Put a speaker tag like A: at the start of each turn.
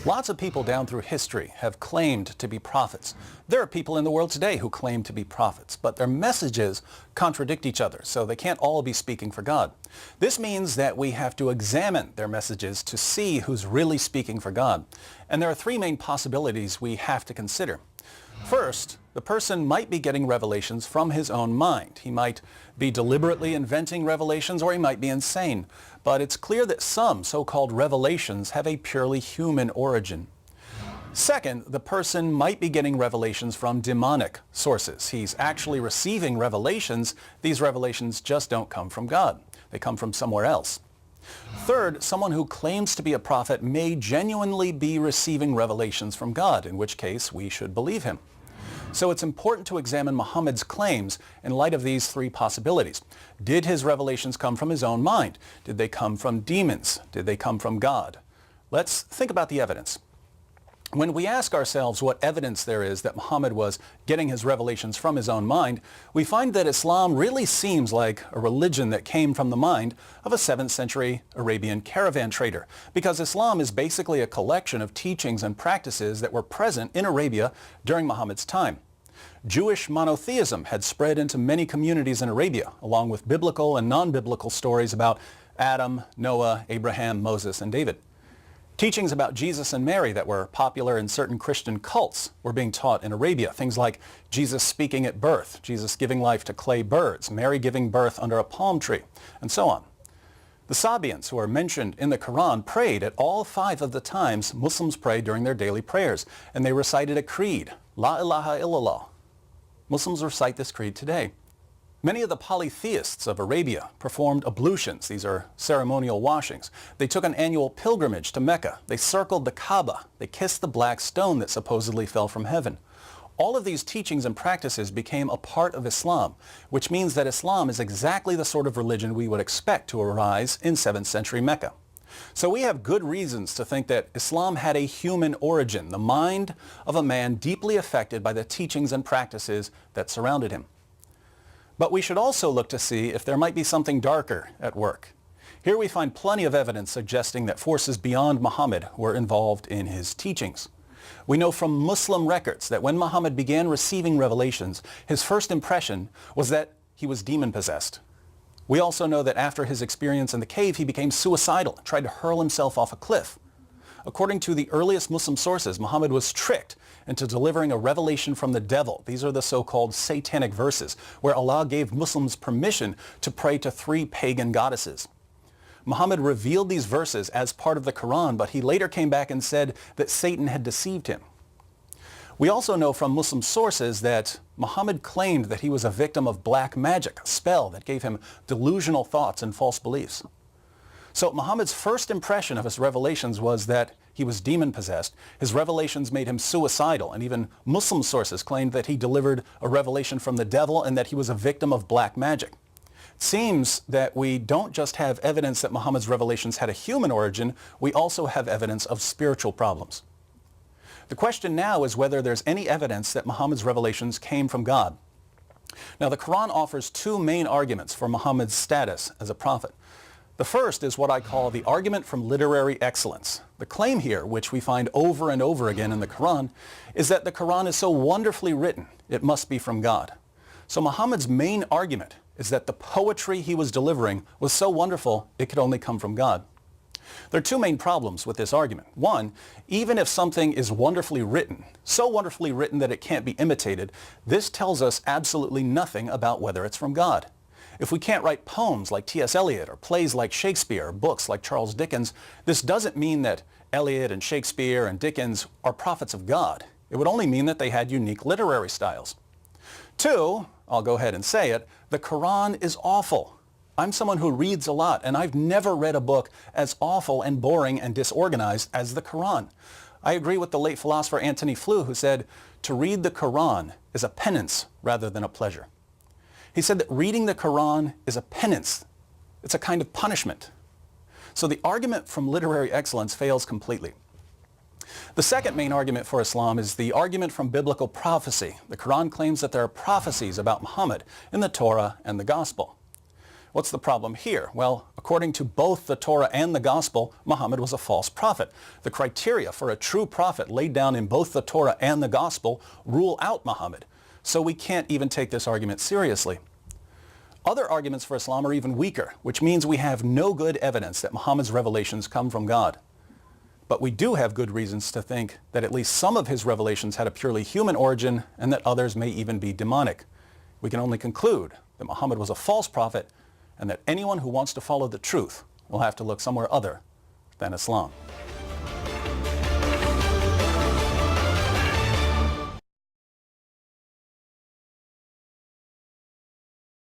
A: Lots of people down through history have claimed to be prophets. There are people in the world today who claim to be prophets, but their messages contradict each other, so they can't all be speaking for God. This means that we have to examine their messages to see who's really speaking for God. And there are three main possibilities we have to consider. First, the person might be getting revelations from his own mind. He might be deliberately inventing revelations, or he might be insane. But it's clear that some so-called revelations have a purely human origin. Second, the person might be getting revelations from demonic sources. He's actually receiving revelations. These revelations just don't come from God. They come from somewhere else. Third, someone who claims to be a prophet may genuinely be receiving revelations from God, in which case we should believe him. So it's important to examine Muhammad's claims in light of these three possibilities. Did his revelations come from his own mind? Did they come from demons? Did they come from God? Let's think about the evidence. When we ask ourselves what evidence there is that Muhammad was getting his revelations from his own mind, we find that Islam really seems like a religion that came from the mind of a 7th century Arabian caravan trader, because Islam is basically a collection of teachings and practices that were present in Arabia during Muhammad's time. Jewish monotheism had spread into many communities in Arabia, along with biblical and non-biblical stories about Adam, Noah, Abraham, Moses, and David. Teachings about Jesus and Mary that were popular in certain Christian cults were being taught in Arabia. Things like Jesus speaking at birth, Jesus giving life to clay birds, Mary giving birth under a palm tree, and so on. The Sabians, who are mentioned in the Quran, prayed at all 5 of the times Muslims pray during their daily prayers, and they recited a creed, La ilaha illallah. Muslims recite this creed today. Many of the polytheists of Arabia performed ablutions. These are ceremonial washings. They took an annual pilgrimage to Mecca. They circled the Kaaba. They kissed the black stone that supposedly fell from heaven. All of these teachings and practices became a part of Islam, which means that Islam is exactly the sort of religion we would expect to arise in 7th century Mecca. So we have good reasons to think that Islam had a human origin, the mind of a man deeply affected by the teachings and practices that surrounded him. But we should also look to see if there might be something darker at work. Here we find plenty of evidence suggesting that forces beyond Muhammad were involved in his teachings. We know from Muslim records that when Muhammad began receiving revelations, his first impression was that he was demon-possessed. We also know that after his experience in the cave, he became suicidal and tried to hurl himself off a cliff. According to the earliest Muslim sources, Muhammad was tricked into delivering a revelation from the devil. These are the so-called satanic verses, where Allah gave Muslims permission to pray to 3 pagan goddesses. Muhammad revealed these verses as part of the Quran, but he later came back and said that Satan had deceived him. We also know from Muslim sources that Muhammad claimed that he was a victim of black magic, a spell that gave him delusional thoughts and false beliefs. So Muhammad's first impression of his revelations was that he was demon-possessed. His revelations made him suicidal, and even Muslim sources claimed that he delivered a revelation from the devil and that he was a victim of black magic. It seems that we don't just have evidence that Muhammad's revelations had a human origin, we also have evidence of spiritual problems. The question now is whether there's any evidence that Muhammad's revelations came from God. Now, the Quran offers 2 main arguments for Muhammad's status as a prophet. The first is what I call the argument from literary excellence. The claim here, which we find over and over again in the Quran, is that the Quran is so wonderfully written, it must be from God. So Muhammad's main argument is that the poetry he was delivering was so wonderful, it could only come from God. There are 2 main problems with this argument. One, even if something is wonderfully written, so wonderfully written that it can't be imitated, this tells us absolutely nothing about whether it's from God. If we can't write poems like T.S. Eliot or plays like Shakespeare or books like Charles Dickens, this doesn't mean that Eliot and Shakespeare and Dickens are prophets of God. It would only mean that they had unique literary styles. 2, I'll go ahead and say it, the Quran is awful. I'm someone who reads a lot, and I've never read a book as awful and boring and disorganized as the Quran. I agree with the late philosopher Antony Flew, who said, to read the Quran is a penance rather than a pleasure. He said that reading the Quran is a penance. It's a kind of punishment. So the argument from literary excellence fails completely. The second main argument for Islam is the argument from biblical prophecy. The Quran claims that there are prophecies about Muhammad in the Torah and the Gospel. What's the problem here? Well, according to both the Torah and the Gospel, Muhammad was a false prophet. The criteria for a true prophet laid down in both the Torah and the Gospel rule out Muhammad. So we can't even take this argument seriously. Other arguments for Islam are even weaker, which means we have no good evidence that Muhammad's revelations come from God. But we do have good reasons to think that at least some of his revelations had a purely human origin and that others may even be demonic. We can only conclude that Muhammad was a false prophet and that anyone who wants to follow the truth will have to look somewhere other than Islam.